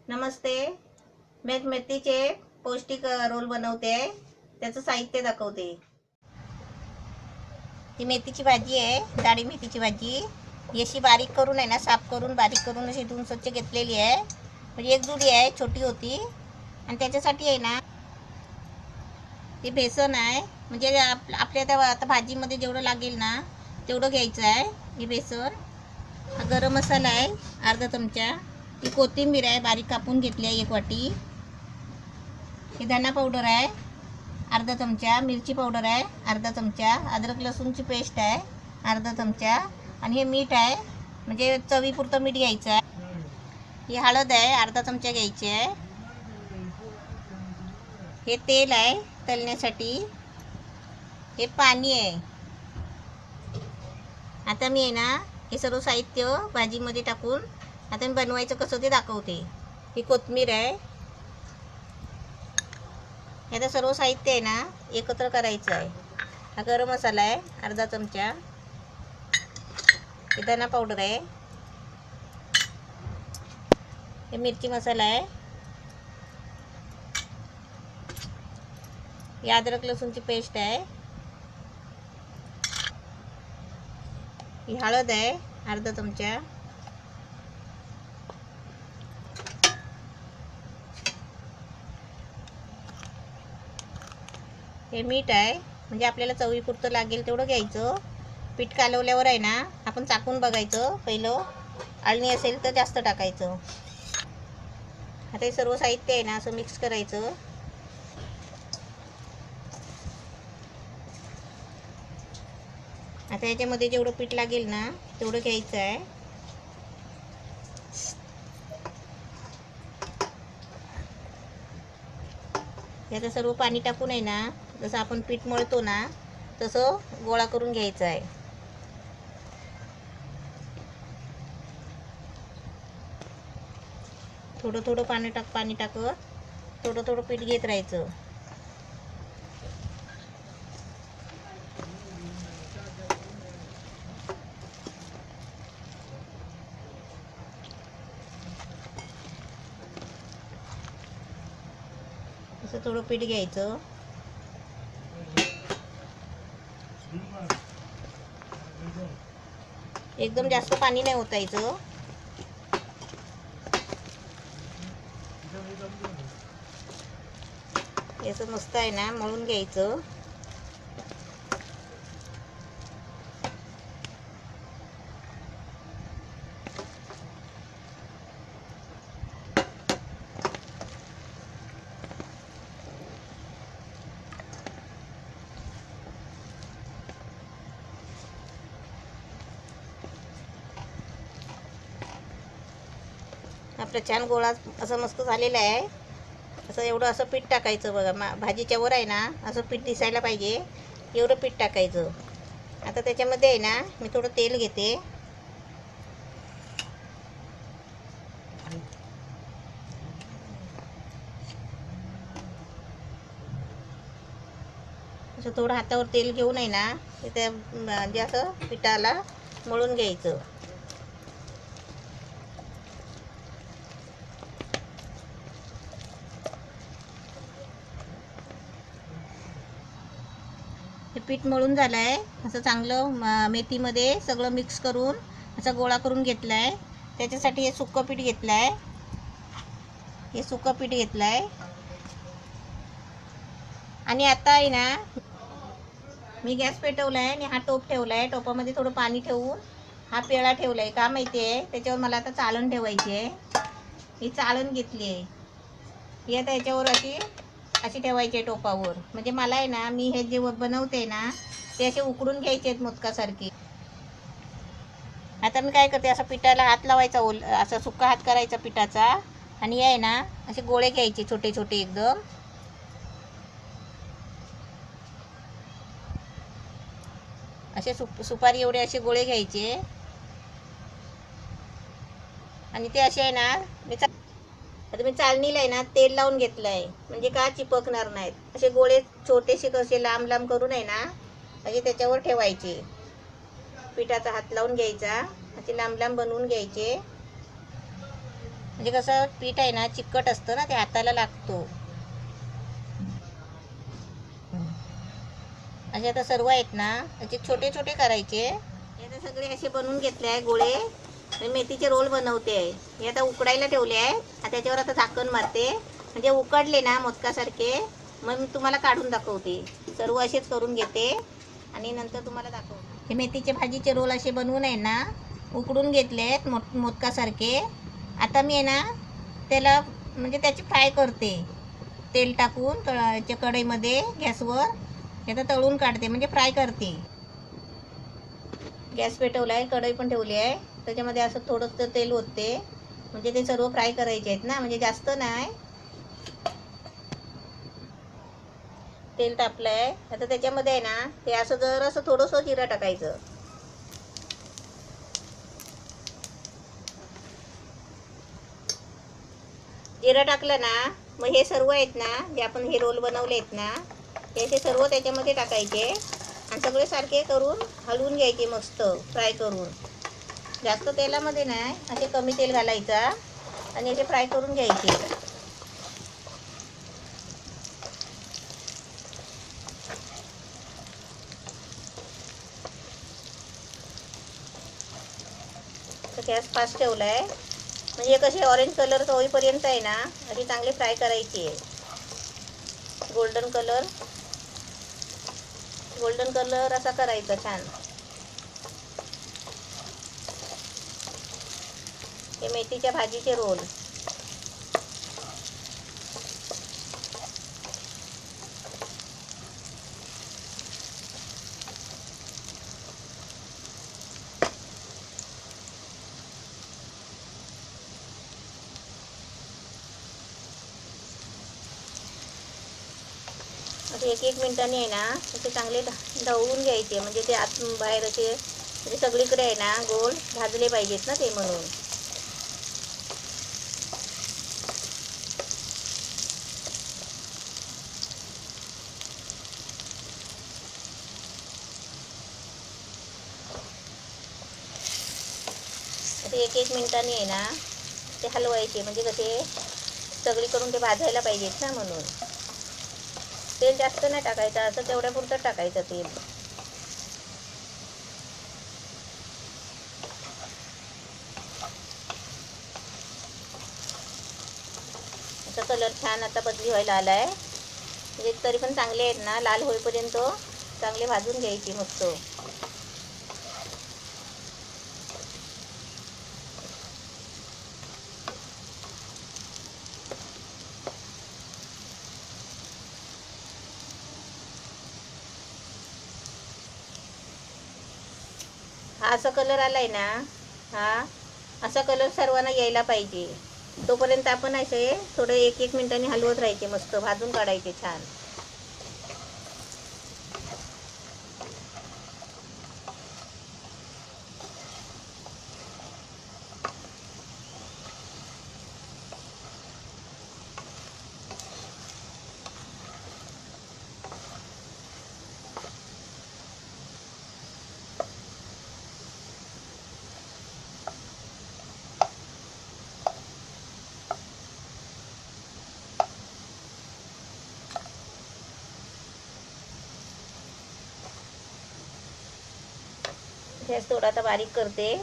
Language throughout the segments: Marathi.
नमस्ते. मी एक मेथीचे पौष्टिक रोल बनवते. त्याचं साहित्य दाखवते. ही मेथीची भाजी आहे, जाडी मेथीची भाजी. ही अशी बारीक करून आहे ना, साफ करून बारीक करून अशी धुवून स्वच्छ घेतलेली आहे. म्हणजे एक जुडी आहे, छोटी होती. आणि त्याच्यासाठी आहे ना, ते बेसन आहे. म्हणजे आपल्या आता भाजीमध्ये जेवढं लागेल ना तेवढं घ्यायचं आहे. हे बेसन. हा गरम मसाला आहे अर्धा चमचा. ही कोथिंबीर आहे, बारीक कापून घेतली आहे 1 वाटी. ही धना पावडर आहे अर्धा चमचा. मिरची पावडर आहे अर्धा चमचा. अद्रक लसूणची पेस्ट आहे अर्धा चमचा. आणि हे मीठ आहे, म्हणजे चवीपुरतं मीठ घ्यायचं आहे. ही हळद आहे अर्धा चमचा घ्यायची आहे. हे तेल आहे तळण्यासाठी. हे पाणी आहे. आता मी आहे ना, हे सर्व साहित्य भाजीमध्ये टाकून आता मी बनवायचं कसं ते दाखवते. ही कोथिंबीर आहे. हे आता सर्व साहित्य आहे ना एकत्र करायचं आहे. हा गरम मसाला आहे अर्धा चमचा. हे धना पावडर आहे. हे मिरची मसाला आहे. ही अद्रक लसूणची पेस्ट आहे. ही हळद आहे अर्धा चमचा. हे मीठ आहे, म्हणजे आपल्याला चवीपुरतं लागेल तेवढं घ्यायचं. पीठ कालवल्यावर आहे ना, आपण चाकून बघायचं पहिलं. आळणी असेल तर जास्त टाकायचं. आता हे सर्व साहित्य आहे ना असं मिक्स करायचं. आता याच्यामध्ये जेवढं पीठ लागेल ना तेवढं घ्यायचं आहे. याचं सर्व पाणी टाकून आहे ना, जसं आपण पीठ मळतो ना तसं गोळा करून घ्यायचं आहे. थोडं थोडं पाणी टाकत थोडं थोडं पीठ घेत राहायचं. असं थोडं पीठ घ्यायचं. एकदम जास्त पाणी नाही ओतायचं. याचं मस्त आहे ना मळून घ्यायचं. आपलं छान गोळा असं मस्त झालेला आहे. असं एवढं असं पीठ टाकायचं बघा. भाजीच्या वर आहे ना असं पीठ दिसायला पाहिजे एवढं पीठ टाकायचं. आता त्याच्यामध्ये आहे ना मी थोडं तेल घेते. असं थोडं हातावर तेल घेऊन आहे ना ते म्हणजे असं पिठाला मळून घ्यायचं. हे पीठ मळून झालं आहे. असं चांगलं मेथीमध्ये सगळं मिक्स करून असा गोळा करून घेतला आहे. त्याच्यासाठी हे सुकं पीठ घेतलं आहे. हे सुकं पीठ घेतलं आहे. आणि आता आहे ना मी गॅस पेटवला आहे आणि हा टोप ठेवला आहे. टोपामध्ये थोडं पाणी ठेवून हा पेळा ठेवला आहे. का माहिती आहे, त्याच्यावर मला आता चाळण ठेवायची आहे. ही चाळण घेतली आहे. ही आता याच्यावर अशी अशी ठेवायची आहे टोपावर. म्हणजे मला आहे ना, मी हे जे बनवते ना ते असे उकडून घ्यायचे आहेत मोदकासारखे. आता मी काय करते, असं पिठाला हात लावायचा, असा सुका हात करायचा पिठाचा. आणि आहे ना असे गोळे घ्यायचे छोटे छोटे एकदम. असे सुपारी एवढे असे गोळे घ्यायचे. आणि ते असे आहे ना आता मी चाळणीला आहे ना तेल लावून घेतलं आहे, म्हणजे का चिपकणार नाहीत. असे गोळे छोटेसे कसे लांब लांब करून आहे ना असे त्याच्यावर ठेवायचे. पिठाचा हात लावून घ्यायचा, असे लांब लांब बनवून घ्यायचे. म्हणजे कसं पीठ आहे ना चिकट असतं ना, ते हाताला लागतो. असे आता सर्व आहेत ना त्याचे छोटे छोटे करायचे. हे आता सगळे असे बनवून घेतले आहे गोळे. मेथीचे रोल बनवते आहे. हे आता उकडायला ठेवले आहे. आता त्याच्यावर आता झाकण मारते, म्हणजे उकडले ना मोदकासारखे मग मी तुम्हाला काढून दाखवते. सर्व असेच करून घेते आणि नंतर तुम्हाला दाखवते. हे मेथीचे भाजीचे रोल असे बनवून आहे ना उकडून घेतलेत मोदकासारखे. आता मी आहे ना त्याला म्हणजे त्याची फ्राय करते, तेल टाकून कढईमध्ये गॅसवर. आता तळून काढते म्हणजे फ्राय करते. गॅस पेटवला आहे, कढई पण ठेवली आहे. त्याच्यामध्ये असं थोडंसं तेल ओतते, म्हणजे ते सर्व फ्राय करायचे आहेत ना, म्हणजे जास्त नाही. तेल तापलं आहे. आता त्याच्यामध्ये आहे ना ते असं जरासं थोडंसं जिरं टाकायचं. जिरं टाकलं ना मग हे सर्व आहेत ना जे आपण हे रोल बनवले आहेत ना ते सर्व त्याच्यामध्ये टाकायचे आणि सगळे सारखे करून हलवून घ्यायचे मस्त फ्राय करून. जास्त तेलामध्ये नाही, असे कमी तेल घालायचा आणि असे फ्राय करून घ्यायचे. तर गॅस फास्ट ठेवला आहे, म्हणजे कसे ऑरेंज कलर होईपर्यंत आहे ना अशी चांगली फ्राय करायची आहे. गोल्डन कलर असा करायचा छान. हे मेथीच्या भाजीचे रोल. असे 1-1 मिनिटांनी आहे ना असे चांगले ढवळून घ्यायचे, म्हणजे ते आत बाहेर असे म्हणजे सगळीकडे आहे ना गोल भाजले पाहिजेत ना ते, म्हणून. असे 1-1 मिनिटांनी आहे ना ते हलवायचे, म्हणजे कसे सगळीकडून ते भाजायला पाहिजेत ना, म्हणून. तेल जास्त नाही टाकायचं, असं तेवढ्यापुरतं टाकायचं तेल. असा कलर छान आता बदली व्हायला आला आहे, म्हणजे तरी पण चांगले आहेत ना लाल होईपर्यंत चांगले भाजून घ्यायची मस्त. हा असा कलर आलाय ना, हा असा कलर सर्वांना यायला पाहिजे. तोपर्यंत आपण असे थोडे 1-1 मिनिटांनी हलवत राहायचे, मस्त भाजून काढायचे छान. गॅस थोडा आता बारीक करते.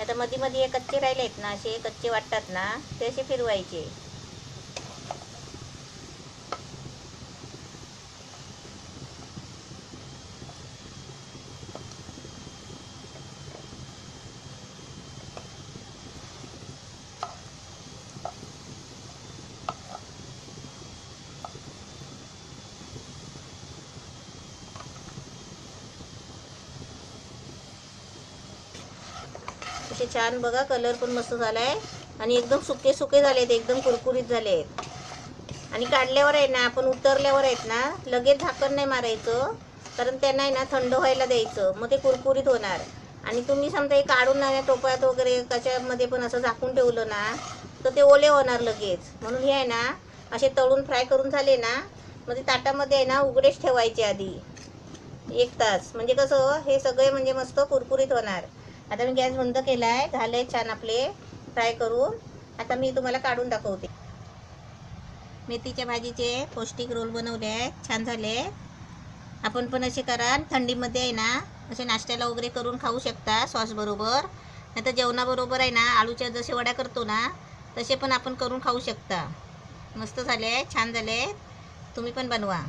आता मध्ये मध्ये कच्चे राहिले आहेत ना, असे कच्चे वाटतात ना ते असे फिरवायचे. असे छान बघा, कलर पण मस्त झालाय आणि एकदम सुके सुके झालेत, एकदम कुरकुरीत झालेत. आणि काढल्यावर आहे ना आपण उतरल्यावर आहेत ना लगेच झाकण नाही मारायचं, कारण त्यांना आहे ना थंड व्हायला द्यायचं, मग ते कुरकुरीत होणार. आणि तुम्ही समजा हे काढून ना टोपात वगैरे कशामध्ये पण असं झाकून ठेवलं ना तर ते ओले होणार लगेच. म्हणून हे आहे ना असे तळून फ्राय करून झाले ना मग ते ताटामध्ये आहे ना उघडेच ठेवायचे आधी. 1 तास. म्हणजे कसं हे सगळे म्हणजे मस्त कुरकुरीत होणार. आता मी गॅस बंद केला आहे. झाले छान आपले फ्राय करून. आता मी तुम्हाला काढून दाखवते. मेथीच्या भाजीचे पौष्टिक रोल बनवले आहेत, छान झाले. आपण पण असे करा. थंडीमध्ये आहे ना असे नाश्त्याला वगैरे करून खाऊ शकता सॉस बरोबर. नाही तर जेवणाबरोबर आहे ना आलूच्या जसे वड्या करतो ना तसे पण आपण करून खाऊ शकता. मस्त झाले, छान झाले. तुम्ही पण बनवा.